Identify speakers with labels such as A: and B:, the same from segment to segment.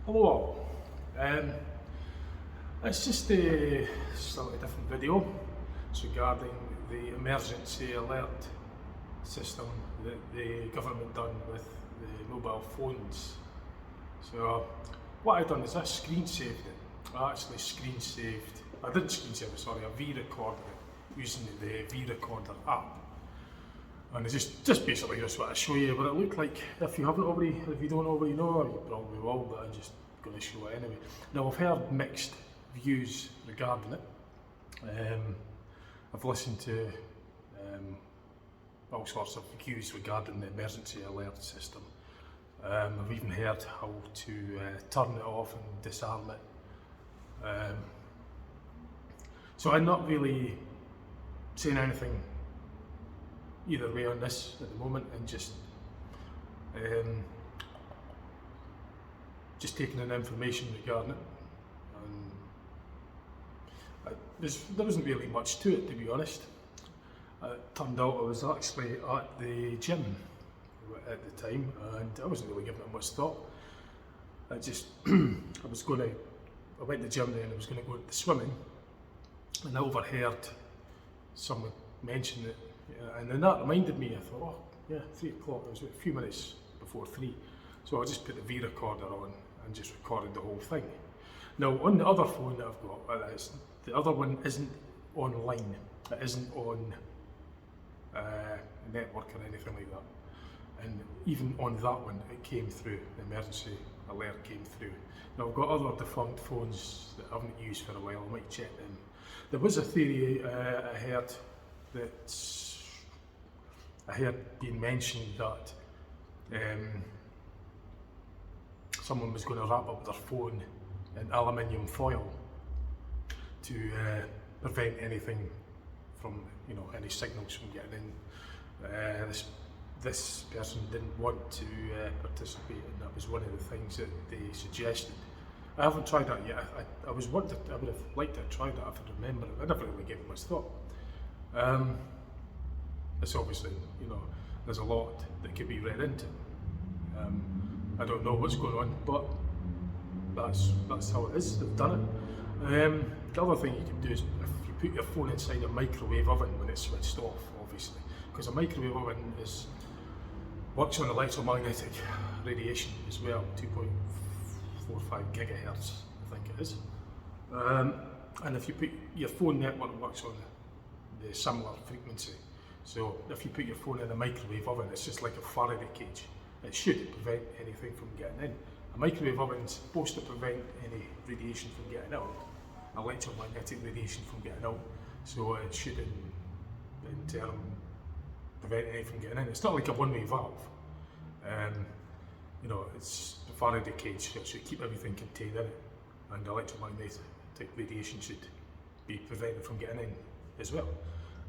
A: Hello all. It's just a slightly different video. It's regarding the emergency alert system that the government done with the mobile phones. So what I done is I screen saved it. I actually screen saved. I didn't screen save it. Sorry, I V-recorded it using the V-recorder app. And it's just basically just what I show you, but it looked like if you don't already know, you probably will, but I'm just going to show it anyway. Now I've heard mixed views regarding it. I've listened to all sorts of views regarding the emergency alert system. I've even heard how to turn it off and disarm it. So I'm not really saying anything either way on this at the moment, and just taking in information regarding it. There wasn't really much to it, to be honest. It turned out I was actually at the gym at the time, and I wasn't really giving it much thought. I went to the gym then, I was going to go into swimming, and I overheard someone mention it. And then that reminded me, I thought, oh yeah, 3 o'clock, it was a few minutes before 3. So I just put the V-recorder on and just recorded the whole thing. Now on the other phone that I've got, the other one isn't online, it isn't on network or anything like that. And even on that one, it came through, the emergency alert came through. Now I've got other defunct phones that I haven't used for a while, I might check them. There was a theory I heard being mentioned that someone was going to wrap up their phone in aluminium foil to prevent anything from, any signals from getting in. This person didn't want to participate, and that was one of the things that they suggested. I haven't tried that yet. I would have liked to have tried that if I remember it. I never really gave it much thought. It's obviously, there's a lot that could be read into. I don't know what's going on, but that's how it is. They've done it. The other thing you can do is if you put your phone inside a microwave oven when it's switched off, obviously, because a microwave oven works on electromagnetic radiation as well, 2.45 gigahertz, I think it is. And if you put your phone network works on the similar frequency. So if you put your phone in a microwave oven, it's just like a Faraday cage. It should prevent anything from getting in. A microwave oven is supposed to prevent any radiation from getting out, electromagnetic radiation from getting out. So it should in turn prevent anything from getting in. It's not like a one-way valve. It's the Faraday cage, so it should keep everything contained in it, and electromagnetic radiation should be prevented from getting in as well.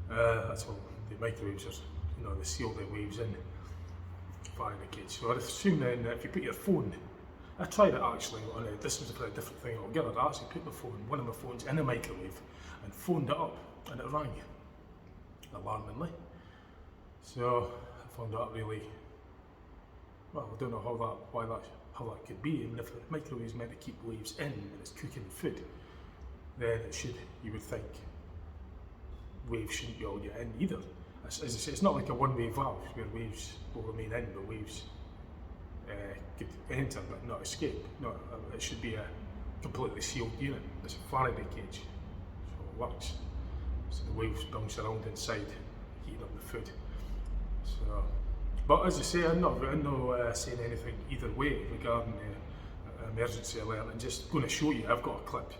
A: That's how the microwaves are, they seal their waves in Faraday cage. So I assume then that if you put your phone, I tried it actually this was a very different thing altogether. I actually put one of my phones in a microwave and phoned it up, and it rang alarmingly. So I found that really, well, I don't know how that could be. I mean, if the microwave is meant to keep waves in when it's cooking food, then you would think waves shouldn't be able to get in either. As I say, it's not like a one-way valve where waves will remain in, but waves could enter but not escape. No, it should be a completely sealed unit. It's a Faraday cage, so it works. So the waves bounce around inside, heating up the food. So, but as I say, I'm not saying anything either way regarding the emergency alert. I'm just going to show you. I've got a clip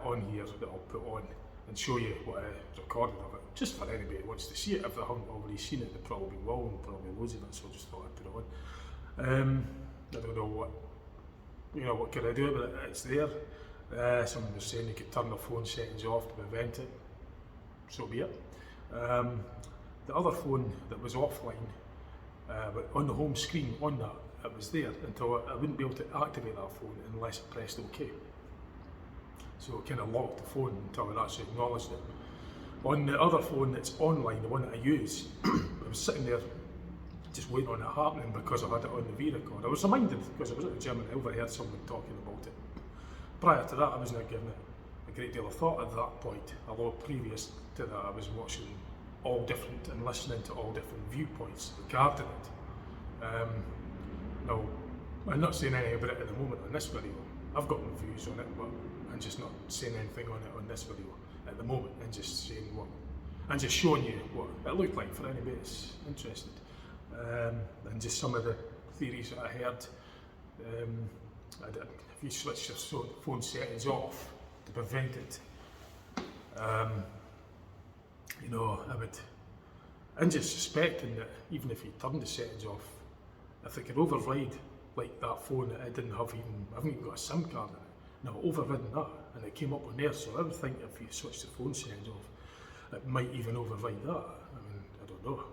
A: on here that I'll put on and show you what I recorded of it, just for anybody who wants to see it. If they haven't already seen it, they probably will, and probably loads of it, so I just thought I'd put it on. I don't know what can I do about it. It's there. Someone was saying you could turn the phone settings off to prevent it, so be it. The other phone that was offline, but on the home screen on that, it was there until I wouldn't be able to activate that phone unless I pressed OK. So it kind of locked the phone until I actually acknowledged it. On the other phone that's online, the one that I use, I was sitting there just waiting on it happening because I had it on the V-record. I was reminded because I was at the gym and I overheard someone talking about it. Prior to that, I wasn't giving it a great deal of thought at that point, although previous to that I was watching all different and listening to all different viewpoints regarding it. Now, I'm not saying anything about it at the moment on this video. I've got my views on it, but I'm just not saying anything on it on this video at the moment, and just saying what, and just showing you what it looked like for anybody that's interested. And just some of the theories that I heard. If you switch your phone settings off to prevent it, you know, I'm just suspecting that even if you turn the settings off, if it could override like that phone that I didn't have I haven't even got a SIM card in it. Now overridden that, and it came up on there, so I would think if you switch the phone settings off, it might even override that. I mean, I don't know.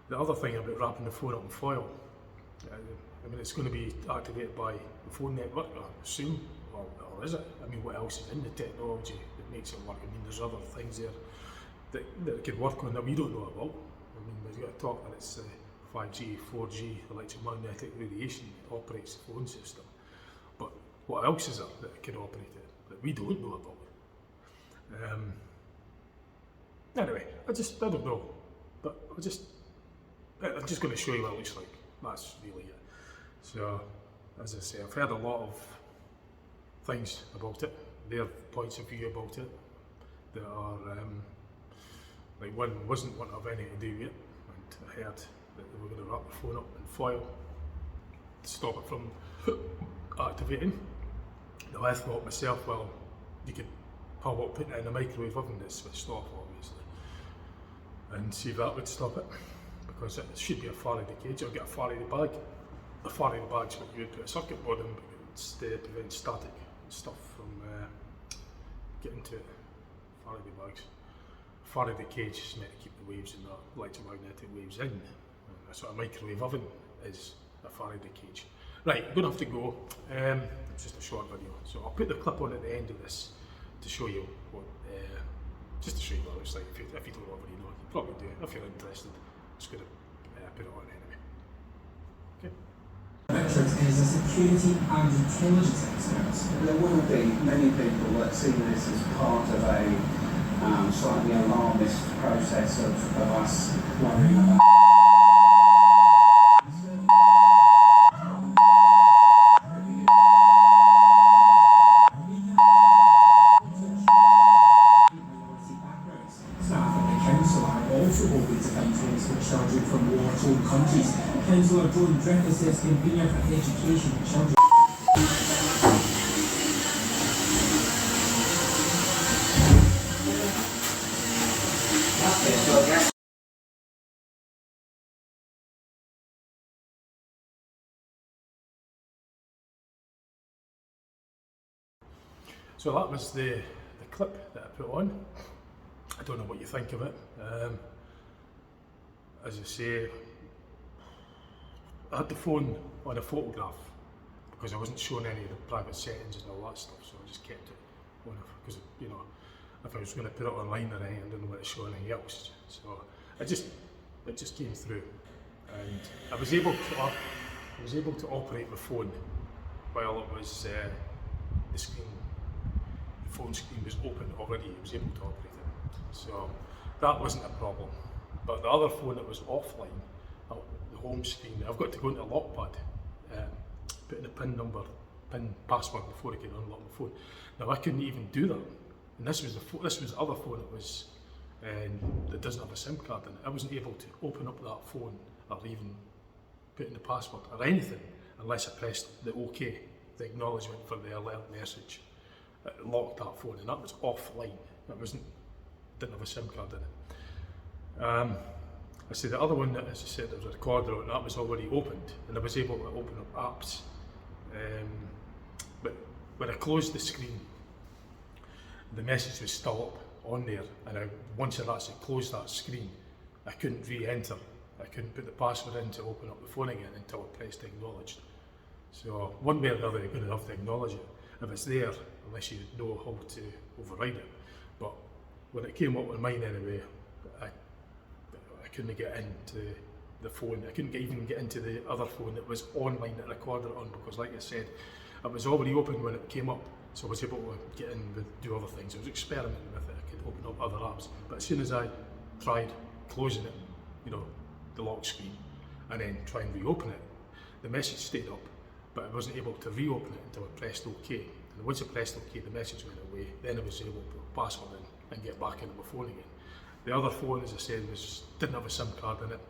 A: The other thing about wrapping the phone up in foil, I mean, it's going to be activated by the phone network, I assume, or is it? I mean, what else is in the technology that makes it work? I mean, there's other things there that it could work on that we don't know about. I mean, we've got to talk that it's 5G, 4G, electromagnetic radiation that operates the phone system. But what else is there that it could operate it that we don't know about? Anyway, I don't know. But I'm just going to show you what it looks like. That's really it. So, as I say, I've heard a lot of things about it, their points of view about it, that are, like one wasn't one of any to do with it, and I heard that they were going to wrap the phone up in foil to stop it from activating. Now I thought myself, well, you could probably put it in a microwave oven that's switched off, obviously, and see if that would stop it, because it should be a Faraday cage, or get a Faraday bag. The Faraday bag's what you would put a circuit board in, but it's to prevent static and stuff from getting to it. Faraday bags. Faraday cage is meant to keep the waves and the electromagnetic waves in. That's what a microwave oven is, a Faraday cage. Right, I'm going to have to go. It's just a short video, so I'll put the clip on at the end of this to show you what, just to show you what it looks like. If you don't already know, you probably do. If you're interested, I'm just going to put it on anyway. Okay.
B: Metrics is a security and intelligence expert.
C: There will be many people that see this as part of a slightly alarmist process of us worrying about.
B: Staff at the council are also hoping to find homes for children from war-torn countries. Councillor Joan Dricker says convener for education and children.
A: So that was the clip that I put on. I don't know what you think of it. As I say, I had the phone on a photograph because I wasn't showing any of the private settings and all that stuff, so I just kept it on, because, you know, if I was going to put it online or anything, I didn't want to show anything else. So it just came through, and I was able to operate the phone while it was the phone screen was open already. I was able to operate it, so that wasn't a problem. But the other phone that was offline, the home screen, I've got to go into Lockpad, put in a PIN password before I could unlock the phone. Now I couldn't even do that, and this was the other phone that doesn't have a SIM card in it. I wasn't able to open up that phone or even put in the password or anything unless I pressed the OK, the acknowledgement for the alert message. It locked that phone, and that was offline. Didn't have a SIM card in it. I say the other one that, as I said, there was a recorder on, that was already opened, and I was able to open up apps. But when I closed the screen, the message was still up on there, and once I actually closed that screen, I couldn't re-enter. I couldn't put the password in to open up the phone again until I pressed acknowledged. So one way or another, you're going to have to acknowledge it if it's there, unless you know how to override it. But when it came up on mine anyway, I couldn't get in to the phone. I couldn't even get into the other phone that was online that I recorded it on, because like I said, it was already open when it came up, so I was able to get in and do other things. I was experimenting with it, I could open up other apps, but as soon as I tried closing it, the lock screen, and then try and reopen it, the message stayed up, but I wasn't able to reopen it until I pressed OK. And once I pressed OK, the message went away. Then I was able to pass on in and get back into my phone again. The other phone, as I said, didn't have a SIM card in it.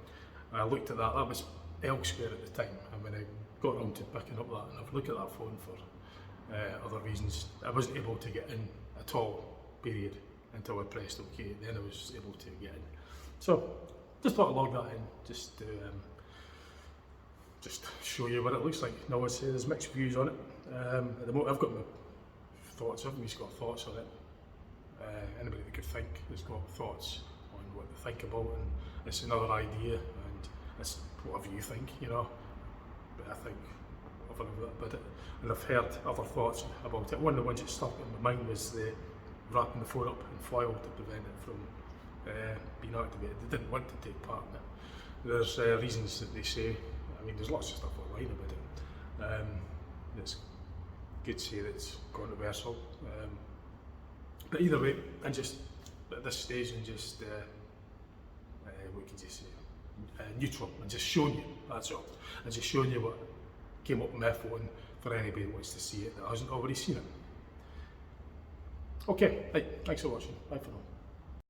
A: I looked at that was elsewhere at the time, and when I got around to picking up that, and I've looked at that phone for other reasons, I wasn't able to get in at all, period, until I pressed OK. Then I was able to get in. So, just thought I'd log that in, just to show you what it looks like. Now, there's mixed views on it. At the moment, I've got my thoughts. Everybody's got thoughts on it. Anybody that could think has got thoughts on what they think about, and it's another idea, and it's whatever you think, But I think I've heard about it, and I've heard other thoughts about it. One of the ones that stuck in my mind was the wrapping the phone up in foil to prevent it from being activated. They didn't want to take part in it. There's reasons that they say. I mean, there's lots of stuff online about it. It's good to say that it's controversial. But either way, I'm just at this stage, and just what can you say? Neutral. I'm just showing you. That's all. I'm just showing you what came up on my phone for anybody who wants to see it that hasn't already seen it. Okay, right, thanks for watching. Bye for now.